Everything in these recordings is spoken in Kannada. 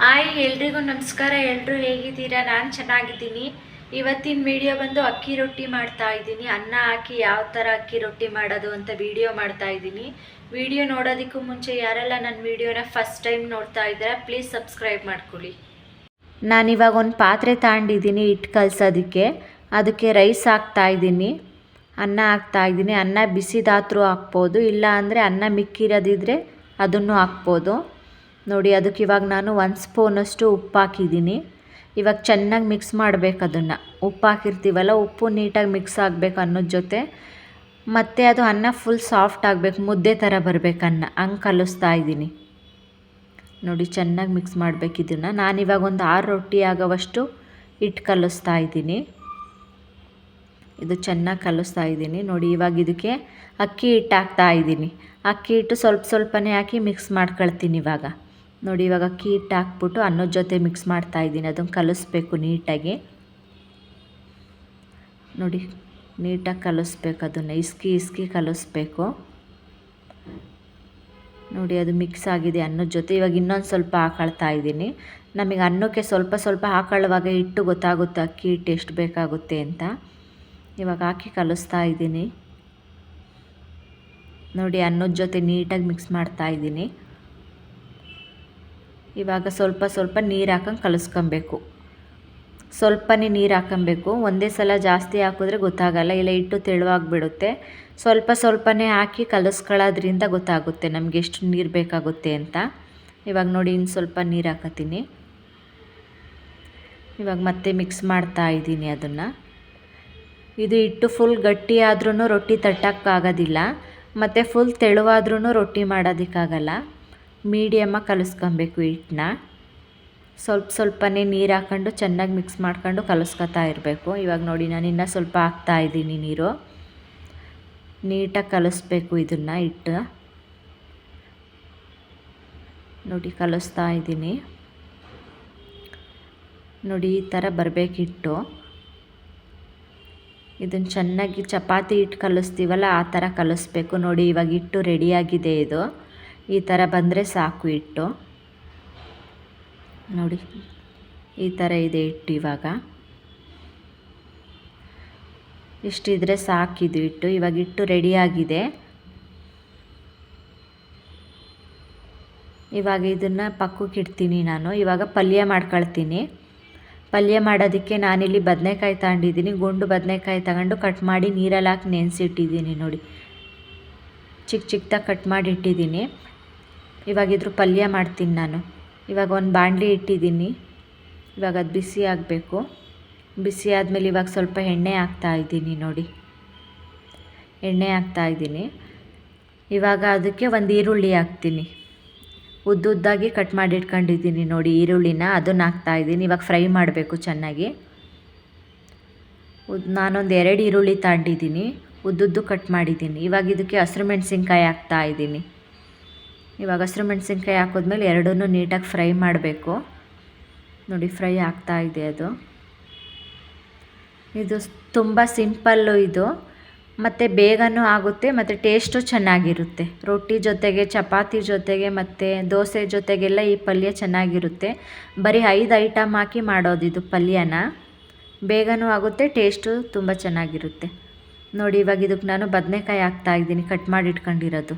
ಹಾಯ್ ಎಲ್ರಿಗೂ ನಮಸ್ಕಾರ. ಎಲ್ಲರೂ ಹೇಗಿದ್ದೀರಾ? ನಾನು ಚೆನ್ನಾಗಿದ್ದೀನಿ. ಇವತ್ತಿನ ವಿಡಿಯೋ ಬಂದು ಅಕ್ಕಿ ರೊಟ್ಟಿ ಮಾಡ್ತಾ ಇದ್ದೀನಿ. ಅನ್ನ ಹಾಕಿ ಯಾವ ಥರ ಅಕ್ಕಿ ರೊಟ್ಟಿ ಮಾಡೋದು ಅಂತ ವಿಡಿಯೋ ಮಾಡ್ತಾ ಇದ್ದೀನಿ. ವಿಡಿಯೋ ನೋಡೋದಕ್ಕೂ ಮುಂಚೆ ಯಾರೆಲ್ಲ ನನ್ನ ವಿಡಿಯೋನ ಫಸ್ಟ್ ಟೈಮ್ ನೋಡ್ತಾ ಇದ್ದೀರಾ ಪ್ಲೀಸ್ ಸಬ್ಸ್ಕ್ರೈಬ್ ಮಾಡ್ಕೊಳ್ಳಿ. ನಾನಿವಾಗ ಒಂದು ಪಾತ್ರೆ ತಗೊಂಡಿದ್ದೀನಿ ಹಿಟ್ಟು ಕಲಸೋದಕ್ಕೆ. ಅದಕ್ಕೆ ರೈಸ್ ಹಾಕ್ತಾಯಿದ್ದೀನಿ, ಅನ್ನ ಹಾಕ್ತಾಯಿದ್ದೀನಿ. ಅನ್ನ ಬಿಸಿದಾದ್ರೂ ಹಾಕ್ಬೋದು, ಇಲ್ಲ ಅಂದರೆ ಅನ್ನ ಮಿಕ್ಕಿರೋದಿದ್ರೆ ಅದನ್ನು ಹಾಕ್ಬೋದು. ನೋಡಿ, ಅದಕ್ಕೆ ಇವಾಗ ನಾನು 1 ಸ್ಪೂನಷ್ಟು ಉಪ್ಪು ಹಾಕಿದ್ದೀನಿ. ಇವಾಗ ಚೆನ್ನಾಗಿ ಮಿಕ್ಸ್ ಮಾಡಬೇಕು ಅದನ್ನು. ಉಪ್ಪು ಹಾಕಿರ್ತೀವಲ್ಲ, ಉಪ್ಪು ನೀಟಾಗಿ ಮಿಕ್ಸ್ ಆಗಬೇಕು ಅನ್ನೋದ ಜೊತೆ. ಮತ್ತು ಅದು ಅನ್ನ ಫುಲ್ ಸಾಫ್ಟ್ ಆಗಬೇಕು, ಮುದ್ದೆ ಥರ ಬರಬೇಕು ಅನ್ನ, ಹಂಗೆ ಕಲಿಸ್ತಾ ಇದ್ದೀನಿ. ನೋಡಿ, ಚೆನ್ನಾಗಿ ಮಿಕ್ಸ್ ಮಾಡಬೇಕು ಇದನ್ನು. ನಾನಿವಾಗ ಒಂದು 6 ರೊಟ್ಟಿ ಆಗೋವಷ್ಟು ಹಿಟ್ಟು ಕಲಿಸ್ತಾ ಇದ್ದೀನಿ. ಇದು ಚೆನ್ನಾಗಿ ಕಲಿಸ್ತಾ ಇದ್ದೀನಿ. ನೋಡಿ, ಇವಾಗ ಇದಕ್ಕೆ ಅಕ್ಕಿ ಹಿಟ್ಟು ಹಾಕ್ತಾ ಇದ್ದೀನಿ. ಅಕ್ಕಿ ಹಿಟ್ಟು ಸ್ವಲ್ಪ ಸ್ವಲ್ಪನೇ ಹಾಕಿ ಮಿಕ್ಸ್ ಮಾಡ್ಕೊಳ್ತೀನಿ ಇವಾಗ. ನೋಡಿ, ಇವಾಗ ಅಕ್ಕಿ ಹಿಟ್ಟು ಹಾಕ್ಬಿಟ್ಟು ಅನ್ನದ ಜೊತೆ ಮಿಕ್ಸ್ ಮಾಡ್ತಾ ಇದ್ದೀನಿ. ಅದನ್ನು ಕಲಿಸ್ಬೇಕು ನೀಟಾಗಿ. ನೋಡಿ, ನೀಟಾಗಿ ಕಲಿಸ್ಬೇಕು, ಅದನ್ನು ಇಸ್ಕಿ ಕಲಿಸ್ಬೇಕು. ನೋಡಿ, ಅದು ಮಿಕ್ಸ್ ಆಗಿದೆ ಅನ್ನದ ಜೊತೆ. ಇವಾಗ ಇನ್ನೊಂದು ಸ್ವಲ್ಪ ಹಾಕೊಳ್ತಾ ಇದ್ದೀನಿ. ನಮಗೆ ಅನ್ನಕ್ಕೆ ಸ್ವಲ್ಪ ಸ್ವಲ್ಪ ಹಾಕೊಳ್ಳುವಾಗ ಹಿಟ್ಟು ಗೊತ್ತಾಗುತ್ತೆ ಅಕ್ಕಿ ಹಿಟ್ಟು ಎಷ್ಟು ಬೇಕಾಗುತ್ತೆ ಅಂತ. ಇವಾಗ ಹಾಕಿ ಕಲಿಸ್ತಾ ಇದ್ದೀನಿ. ನೋಡಿ, ಅನ್ನದ ಜೊತೆ ನೀಟಾಗಿ ಮಿಕ್ಸ್ ಮಾಡ್ತಾ ಇದ್ದೀನಿ. ಇವಾಗ ಸ್ವಲ್ಪ ಸ್ವಲ್ಪ ನೀರು ಹಾಕೊಂಡು ಕಲಿಸ್ಕೊಬೇಕು. ಸ್ವಲ್ಪನೇ ನೀರು ಹಾಕೊಬೇಕು, ಒಂದೇ ಸಲ ಜಾಸ್ತಿ ಹಾಕಿದ್ರೆ ಗೊತ್ತಾಗಲ್ಲ, ಇಲ್ಲ ಹಿಟ್ಟು ತೆಳುವಾಗಿಬಿಡುತ್ತೆ. ಸ್ವಲ್ಪ ಸ್ವಲ್ಪನೇ ಹಾಕಿ ಕಲಿಸ್ಕೊಳ್ಳೋದ್ರಿಂದ ಗೊತ್ತಾಗುತ್ತೆ ನಮಗೆ ಎಷ್ಟು ನೀರು ಬೇಕಾಗುತ್ತೆ ಅಂತ. ಇವಾಗ ನೋಡಿ, ಇನ್ನು ಸ್ವಲ್ಪ ನೀರು ಹಾಕತ್ತೀನಿ. ಇವಾಗ ಮತ್ತೆ ಮಿಕ್ಸ್ ಮಾಡ್ತಾ ಇದ್ದೀನಿ ಅದನ್ನು. ಇದು ಹಿಟ್ಟು ಫುಲ್ ಗಟ್ಟಿ ಆದ್ರೂ ರೊಟ್ಟಿ ತಟ್ಟೋಕ್ಕಾಗೋದಿಲ್ಲ, ಮತ್ತು ಫುಲ್ ತೆಳುವಾದ್ರೂ ರೊಟ್ಟಿ ಮಾಡೋದಕ್ಕಾಗಲ್ಲ. ಮೀಡಿಯಮ್ಮಾಗಿ ಕಲಿಸ್ಕೊಬೇಕು ಹಿಟ್ಟನ್ನ. ಸ್ವಲ್ಪ ಸ್ವಲ್ಪನೇ ನೀರು ಹಾಕ್ಕೊಂಡು ಚೆನ್ನಾಗಿ ಮಿಕ್ಸ್ ಮಾಡ್ಕೊಂಡು ಕಲಿಸ್ಕೊತಾ ಇರಬೇಕು. ಇವಾಗ ನೋಡಿ, ನಾನು ಇನ್ನೂ ಸ್ವಲ್ಪ ಹಾಕ್ತಾಯಿದ್ದೀನಿ ನೀರು. ನೀಟಾಗಿ ಕಲಿಸ್ಬೇಕು ಇದನ್ನು ಹಿಟ್ಟು. ನೋಡಿ, ಕಲಿಸ್ತಾ ಇದ್ದೀನಿ. ನೋಡಿ, ಈ ಥರ ಬರಬೇಕು ಹಿಟ್ಟು. ಇದನ್ನು ಚೆನ್ನಾಗಿ ಚಪಾತಿ ಹಿಟ್ಟು ಕಲಿಸ್ತೀವಲ್ಲ ಆ ಥರ ಕಲಿಸ್ಬೇಕು. ನೋಡಿ, ಇವಾಗ ಹಿಟ್ಟು ರೆಡಿಯಾಗಿದೆ. ಇದು ಈ ಥರ ಬಂದರೆ ಸಾಕು ಹಿಟ್ಟು. ನೋಡಿ, ಈ ಥರ ಇದೆ ಹಿಟ್ಟು. ಇವಾಗ ಇಷ್ಟಿದ್ರೆ ಸಾಕಿದು ಹಿಟ್ಟು. ಇವಾಗ ಹಿಟ್ಟು ರೆಡಿಯಾಗಿದೆ. ಇವಾಗ ಇದನ್ನು ಪಕ್ಕಕ್ಕೆ ಇಡ್ತೀನಿ ನಾನು. ಇವಾಗ ಪಲ್ಯ ಮಾಡ್ಕೊಳ್ತೀನಿ. ಪಲ್ಯ ಮಾಡೋದಕ್ಕೆ ನಾನಿಲ್ಲಿ ಬದನೆಕಾಯಿ ತಗೊಂಡಿದ್ದೀನಿ. ಗುಂಡು ಬದನೆಕಾಯಿ ತಗೊಂಡು ಕಟ್ ಮಾಡಿ ನೀರಲ್ಲಿ ಹಾಕಿ ನೆನೆಸಿಟ್ಟಿದ್ದೀನಿ. ನೋಡಿ, ಚಿಕ್ಕದಾಗಿ ಕಟ್ ಮಾಡಿ ಇಟ್ಟಿದ್ದೀನಿ. ಇವಾಗ ಇದ್ರ ಪಲ್ಯ ಮಾಡ್ತೀನಿ ನಾನು. ಇವಾಗ ಒಂದು ಬಾಣಲಿ ಇಟ್ಟಿದ್ದೀನಿ. ಇವಾಗ ಅದು ಬಿಸಿ ಆಗಬೇಕು. ಬಿಸಿ ಆದಮೇಲೆ ಇವಾಗ ಸ್ವಲ್ಪ ಎಣ್ಣೆ ಹಾಕ್ತಾಯಿದ್ದೀನಿ. ನೋಡಿ, ಎಣ್ಣೆ ಹಾಕ್ತಾಯಿದ್ದೀನಿ. ಇವಾಗ ಅದಕ್ಕೆ ಒಂದು ಈರುಳ್ಳಿ ಹಾಕ್ತೀನಿ. ಉದ್ದುದ್ದಾಗಿ ಕಟ್ ಮಾಡಿ ಇಟ್ಕೊಂಡಿದ್ದೀನಿ ನೋಡಿ ಈರುಳ್ಳಿನ, ಅದನ್ನು ಹಾಕ್ತಾಯಿದ್ದೀನಿ. ಇವಾಗ ಫ್ರೈ ಮಾಡಬೇಕು ಚೆನ್ನಾಗಿ. ನಾನೊಂದು 2 ಈರುಳ್ಳಿ ತಗೊಂಡಿದ್ದೀನಿ, ಉದ್ದುದ್ದು ಕಟ್ ಮಾಡಿದ್ದೀನಿ. ಇವಾಗ ಇದಕ್ಕೆ ಹಸಿರು ಮೆಣಸಿನ್ಕಾಯಿ ಹಾಕ್ತಾಯಿದ್ದೀನಿ. ಇವಾಗ ಹಸಿರು ಮೆಣಸಿನ್ಕಾಯಿ ಹಾಕಿದ್ಮೇಲೆ ಎರಡನ್ನೂ ನೀಟಾಗಿ ಫ್ರೈ ಮಾಡಬೇಕು. ನೋಡಿ, ಫ್ರೈ ಆಗ್ತಾಯಿದೆ ಅದು. ಇದು ತುಂಬ ಸಿಂಪಲ್ಲು ಇದು, ಮತ್ತು ಬೇಗನೂ ಆಗುತ್ತೆ, ಮತ್ತು ಟೇಸ್ಟು ಚೆನ್ನಾಗಿರುತ್ತೆ. ರೊಟ್ಟಿ ಜೊತೆಗೆ, ಚಪಾತಿ ಜೊತೆಗೆ, ಮತ್ತು ದೋಸೆ ಜೊತೆಗೆಲ್ಲ ಈ ಪಲ್ಯ ಚೆನ್ನಾಗಿರುತ್ತೆ. ಬರೀ 5 ಐಟಮ್ ಹಾಕಿ ಮಾಡೋದು ಇದು ಪಲ್ಯನ. ಬೇಗನೂ ಆಗುತ್ತೆ, ಟೇಸ್ಟು ತುಂಬ ಚೆನ್ನಾಗಿರುತ್ತೆ. ನೋಡಿ, ಇವಾಗ ಇದಕ್ಕೆ ನಾನು ಬದನೆಕಾಯಿ ಹಾಕ್ತಾಯಿದ್ದೀನಿ, ಕಟ್ ಮಾಡಿ ಇಟ್ಕೊಂಡಿರೋದು.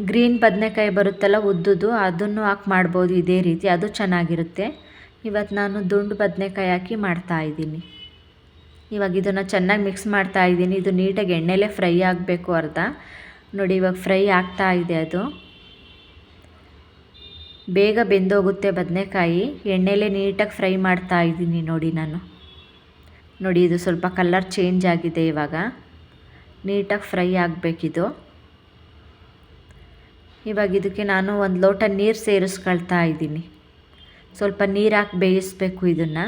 ಗ್ರೀನ್ ಬದನೆಕಾಯಿ ಬರುತ್ತಲ್ಲ ಉದ್ದುದು, ಅದನ್ನು ಹಾಕಿ ಮಾಡ್ಬೋದು ಇದೇ ರೀತಿ, ಅದು ಚೆನ್ನಾಗಿರುತ್ತೆ. ಇವತ್ತು ನಾನು ದುಂಡು ಬದನೆಕಾಯಿ ಹಾಕಿ ಮಾಡ್ತಾಯಿದ್ದೀನಿ. ಇವಾಗ ಇದನ್ನು ಚೆನ್ನಾಗಿ ಮಿಕ್ಸ್ ಮಾಡ್ತಾಯಿದ್ದೀನಿ. ಇದು ನೀಟಾಗಿ ಎಣ್ಣೆಲೇ ಫ್ರೈ ಆಗಬೇಕು ಅರ್ಧ. ನೋಡಿ, ಇವಾಗ ಫ್ರೈ ಆಗ್ತಾಯಿದೆ. ಅದು ಬೇಗ ಬೆಂದೋಗುತ್ತೆ ಬದನೆಕಾಯಿ, ಎಣ್ಣೆಲೇ ನೀಟಾಗಿ ಫ್ರೈ ಮಾಡ್ತಾಯಿದ್ದೀನಿ. ನೋಡಿ ನಾನು. ನೋಡಿ, ಇದು ಸ್ವಲ್ಪ ಕಲರ್ ಚೇಂಜ್ ಆಗಿದೆ. ಇವಾಗ ನೀಟಾಗಿ ಫ್ರೈ ಆಗಬೇಕಿದು. ಇವಾಗ ಇದಕ್ಕೆ ನಾನು 1 ಲೋಟ ನೀರು ಸೇರಿಸ್ಕೊಳ್ತಾ ಇದ್ದೀನಿ. ಸ್ವಲ್ಪ ನೀರು ಹಾಕಿ ಬೇಯಿಸ್ಬೇಕು ಇದನ್ನು.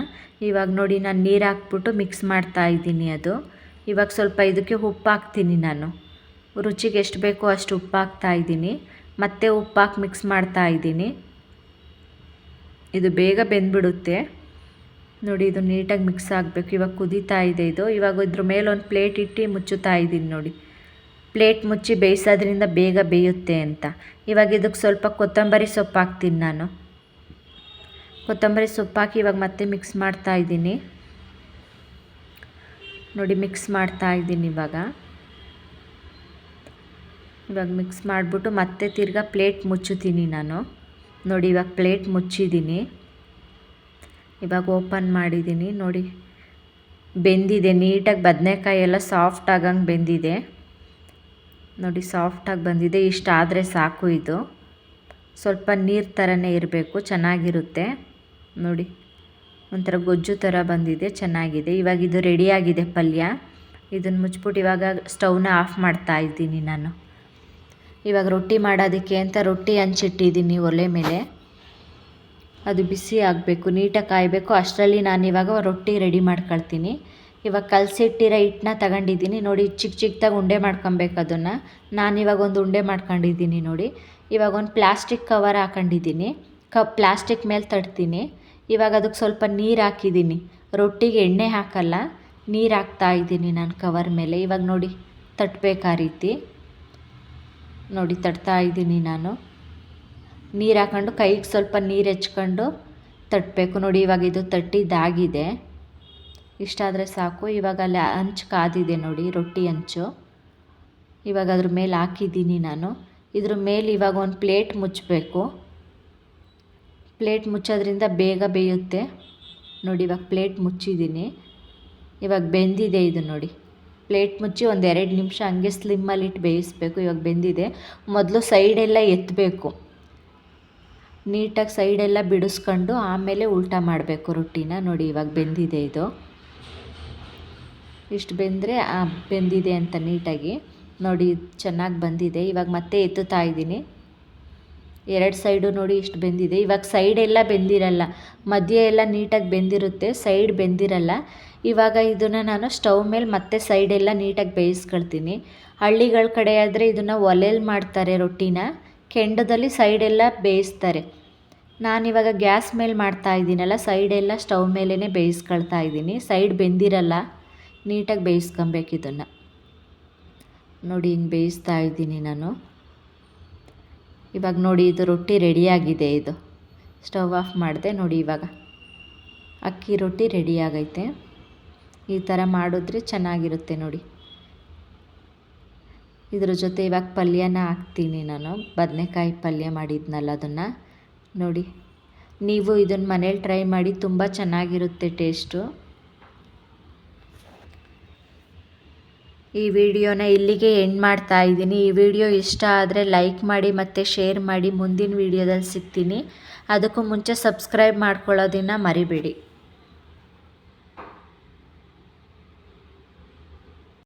ಇವಾಗ ನೋಡಿ, ನಾನು ನೀರು ಹಾಕ್ಬಿಟ್ಟು ಮಿಕ್ಸ್ ಮಾಡ್ತಾ ಇದ್ದೀನಿ ಅದು. ಇವಾಗ ಸ್ವಲ್ಪ ಇದಕ್ಕೆ ಉಪ್ಪು ಹಾಕ್ತೀನಿ ನಾನು. ರುಚಿಗೆ ಎಷ್ಟು ಬೇಕೋ ಅಷ್ಟು ಉಪ್ಪು ಹಾಕ್ತಾ ಇದ್ದೀನಿ. ಮತ್ತೆ ಉಪ್ಪು ಹಾಕಿ ಮಿಕ್ಸ್ ಮಾಡ್ತಾ ಇದ್ದೀನಿ. ಇದು ಬೇಗ ಬೆಂದ್ಬಿಡುತ್ತೆ. ನೋಡಿ, ಇದು ನೀಟಾಗಿ ಮಿಕ್ಸ್ ಆಗಬೇಕು. ಇವಾಗ ಕುದೀತಾ ಇದೆ ಇದು. ಇವಾಗ ಇದ್ರ ಮೇಲೆ ಒಂದು ಪ್ಲೇಟ್ ಇಟ್ಟು ಮುಚ್ಚುತ್ತಾ ಇದ್ದೀನಿ. ನೋಡಿ, ಪ್ಲೇಟ್ ಮುಚ್ಚಿ ಬೇಯಿಸೋದ್ರಿಂದ ಬೇಗ ಬೇಯುತ್ತೆ ಅಂತ. ಇವಾಗ ಇದಕ್ಕೆ ಸ್ವಲ್ಪ ಕೊತ್ತಂಬರಿ ಸೊಪ್ಪು ಹಾಕ್ತೀನಿ ನಾನು. ಕೊತ್ತಂಬರಿ ಸೊಪ್ಪು ಹಾಕಿ ಇವಾಗ ಮತ್ತೆ ಮಿಕ್ಸ್ ಮಾಡ್ತಾ ಇದ್ದೀನಿ ನೋಡಿ. ಮಿಕ್ಸ್ ಮಾಡ್ತಾ ಇದ್ದೀನಿ ಇವಾಗ ಮಿಕ್ಸ್ ಮಾಡಿಬಿಟ್ಟು ಮತ್ತೆ ತಿರ್ಗಾ ಪ್ಲೇಟ್ ಮುಚ್ಚುತ್ತೀನಿ ನಾನು ನೋಡಿ. ಇವಾಗ ಪ್ಲೇಟ್ ಮುಚ್ಚಿದ್ದೀನಿ, ಇವಾಗ ಓಪನ್ ಮಾಡಿದ್ದೀನಿ ನೋಡಿ. ಬೆಂದಿದೆ ನೀಟಾಗಿ, ಬದನೆಕಾಯಿ ಎಲ್ಲ ಸಾಫ್ಟ್ ಆಗಂಗೆ ಬೆಂದಿದೆ ನೋಡಿ. ಸಾಫ್ಟಾಗಿ ಬಂದಿದೆ. ಇಷ್ಟ ಆದರೆ ಸಾಕು. ಇದು ಸ್ವಲ್ಪ ನೀರು ಥರನೇ ಇರಬೇಕು, ಚೆನ್ನಾಗಿರುತ್ತೆ ನೋಡಿ. ಒಂಥರ ಗೊಜ್ಜು ಥರ ಬಂದಿದೆ, ಚೆನ್ನಾಗಿದೆ. ಇವಾಗ ಇದು ರೆಡಿಯಾಗಿದೆ ಪಲ್ಯ. ಇದನ್ನು ಮುಚ್ಚಿಬಿಟ್ಟು ಇವಾಗ ಸ್ಟವ್ನ ಆಫ್ ಮಾಡ್ತಾ ಇದ್ದೀನಿ ನಾನು. ಇವಾಗ ರೊಟ್ಟಿ ಮಾಡೋದಕ್ಕೆ ಅಂತ ರೊಟ್ಟಿ ಹಂಚಿಟ್ಟಿದ್ದೀನಿ ಒಲೆ ಮೇಲೆ. ಅದು ಬಿಸಿ ಆಗಬೇಕು, ನೀಟಾಗಿ ಕಾಯಬೇಕು. ಅಷ್ಟರಲ್ಲಿ ನಾನಿವಾಗ ರೊಟ್ಟಿ ರೆಡಿ ಮಾಡ್ಕೊಳ್ತೀನಿ. ಇವಾಗ ಕಲಸಿಟ್ಟಿರೋ ಹಿಟ್ಟನ್ನ ತಗೊಂಡಿದ್ದೀನಿ ನೋಡಿ. ಚಿಕ್ಕ ಚಿಕ್ಕದಾಗಿ ಉಂಡೆ ಮಾಡ್ಕೊಬೇಕು ಅದನ್ನು. ನಾನಿವಾಗ ಒಂದು ಉಂಡೆ ಮಾಡ್ಕೊಂಡಿದ್ದೀನಿ ನೋಡಿ. ಇವಾಗ ಒಂದು ಪ್ಲಾಸ್ಟಿಕ್ ಕವರ್ ಹಾಕೊಂಡಿದ್ದೀನಿ. ಪ್ಲಾಸ್ಟಿಕ್ ಮೇಲೆ ತಡ್ತೀನಿ. ಇವಾಗ ಅದಕ್ಕೆ ಸ್ವಲ್ಪ ನೀರು ಹಾಕಿದ್ದೀನಿ. ರೊಟ್ಟಿಗೆ ಎಣ್ಣೆ ಹಾಕಲ್ಲ, ನೀರು ಹಾಕ್ತಾ ಇದ್ದೀನಿ ನಾನು ಕವರ್ ಮೇಲೆ. ಇವಾಗ ನೋಡಿ ತಟ್ಟಬೇಕು ಆ ರೀತಿ ನೋಡಿ. ತಟ್ತಾ ಇದ್ದೀನಿ ನಾನು. ನೀರು ಹಾಕ್ಕೊಂಡು ಕೈಗೆ ಸ್ವಲ್ಪ ನೀರು ಹೆಚ್ಕೊಂಡು ತಟ್ಟಬೇಕು ನೋಡಿ. ಇವಾಗ ಇದು ತಟ್ಟಿದ್ದಾಗಿದೆ, ಇಷ್ಟಾದರೆ ಸಾಕು. ಇವಾಗ ಅಲ್ಲಿ ಹಂಚು ಕಾದಿದೆ ನೋಡಿ, ರೊಟ್ಟಿ ಹಂಚು. ಇವಾಗ ಅದ್ರ ಮೇಲೆ ಹಾಕಿದ್ದೀನಿ ನಾನು. ಇದ್ರ ಮೇಲೆ ಇವಾಗ ಒಂದು ಪ್ಲೇಟ್ ಮುಚ್ಚಬೇಕು. ಪ್ಲೇಟ್ ಮುಚ್ಚೋದ್ರಿಂದ ಬೇಗ ಬೇಯುತ್ತೆ ನೋಡಿ. ಇವಾಗ ಪ್ಲೇಟ್ ಮುಚ್ಚಿದ್ದೀನಿ, ಇವಾಗ ಬೆಂದಿದೆ ಇದು ನೋಡಿ. ಪ್ಲೇಟ್ ಮುಚ್ಚಿ ಒಂದು 2 ನಿಮಿಷ ಹಂಗೆ ಸ್ಲಿಮ್ಮಲ್ಲಿಟ್ಟು ಬೇಯಿಸ್ಬೇಕು. ಇವಾಗ ಬೆಂದಿದೆ. ಮೊದಲು ಸೈಡೆಲ್ಲ ಎತ್ತಬೇಕು, ನೀಟಾಗಿ ಸೈಡೆಲ್ಲ ಬಿಡಿಸ್ಕೊಂಡು ಆಮೇಲೆ ಉಲ್ಟಾ ಮಾಡಬೇಕು ರೊಟ್ಟಿನ ನೋಡಿ. ಇವಾಗ ಬೆಂದಿದೆ ಇದು. ಇಷ್ಟು ಬೆಂದರೆ ಬೆಂದಿದೆ ಅಂತ ನೀಟಾಗಿ ನೋಡಿ. ಚೆನ್ನಾಗಿ ಬಂದಿದೆ. ಇವಾಗ ಮತ್ತೆ ಎತ್ತುತ್ತಾ ಇದ್ದೀನಿ. 2 ಸೈಡು ನೋಡಿ ಇಷ್ಟು ಬೆಂದಿದೆ. ಇವಾಗ ಸೈಡೆಲ್ಲ ಬೆಂದಿರಲ್ಲ, ಮಧ್ಯೆ ಎಲ್ಲ ನೀಟಾಗಿ ಬೆಂದಿರುತ್ತೆ, ಸೈಡ್ ಬೆಂದಿರಲ್ಲ. ಇವಾಗ ಇದನ್ನು ನಾನು ಸ್ಟವ್ ಮೇಲೆ ಮತ್ತೆ ಸೈಡೆಲ್ಲ ನೀಟಾಗಿ ಬೇಯಿಸ್ಕೊಳ್ತೀನಿ. ಹಳ್ಳಿಗಳ ಕಡೆ ಆದರೆ ಇದನ್ನು ಒಲೆಯಲ್ಲಿ ಮಾಡ್ತಾರೆ ರೊಟ್ಟಿನ, ಕೆಂಡದಲ್ಲಿ ಸೈಡೆಲ್ಲ ಬೇಯಿಸ್ತಾರೆ. ನಾನಿವಾಗ ಗ್ಯಾಸ್ ಮೇಲೆ ಮಾಡ್ತಾ ಇದ್ದೀನಲ್ಲ, ಸೈಡೆಲ್ಲ ಸ್ಟವ್ ಮೇಲೇ ಬೇಯಿಸ್ಕೊಳ್ತಾ ಇದ್ದೀನಿ. ಸೈಡ್ ಬೆಂದಿರಲ್ಲ, ನೀಟಾಗಿ ಬೇಯಿಸ್ಕೊಬೇಕು ಇದನ್ನು ನೋಡಿ. ಹಿಂಗೆ ಬೇಯಿಸ್ತಾ ಇದ್ದೀನಿ ನಾನು. ಇವಾಗ ನೋಡಿ ಇದು ರೊಟ್ಟಿ ರೆಡಿಯಾಗಿದೆ. ಇದು ಸ್ಟವ್ ಆಫ್ ಮಾಡಿದೆ ನೋಡಿ. ಇವಾಗ ಅಕ್ಕಿ ರೊಟ್ಟಿ ರೆಡಿಯಾಗೈತೆ. ಈ ಥರ ಮಾಡಿದ್ರೆ ಚೆನ್ನಾಗಿರುತ್ತೆ ನೋಡಿ. ಇದ್ರ ಜೊತೆ ಇವಾಗ ಪಲ್ಯನ ಹಾಕ್ತೀನಿ ನಾನು. ಬದನೆಕಾಯಿ ಪಲ್ಯ ಮಾಡಿದ್ನಲ್ಲ ಅದನ್ನು ನೋಡಿ. ನೀವು ಇದನ್ನು ಮನೇಲಿ ಟ್ರೈ ಮಾಡಿ, ತುಂಬ ಚೆನ್ನಾಗಿರುತ್ತೆ ಟೇಸ್ಟು. ಈ ವಿಡಿಯೋನ ಇಲ್ಲಿಗೆ ಎಂಡ್ ಮಾಡ್ತಾ ಇದ್ದೀನಿ. ಈ ವಿಡಿಯೋ ಇಷ್ಟ ಆದರೆ ಲೈಕ್ ಮಾಡಿ ಮತ್ತು ಶೇರ್ ಮಾಡಿ. ಮುಂದಿನ ವಿಡಿಯೋದಲ್ಲಿ ಸಿಗ್ತೀನಿ. ಅದಕ್ಕೂ ಮುಂಚೆ ಸಬ್ಸ್ಕ್ರೈಬ್ ಮಾಡ್ಕೊಳ್ಳೋದನ್ನು ಮರಿಬೇಡಿ.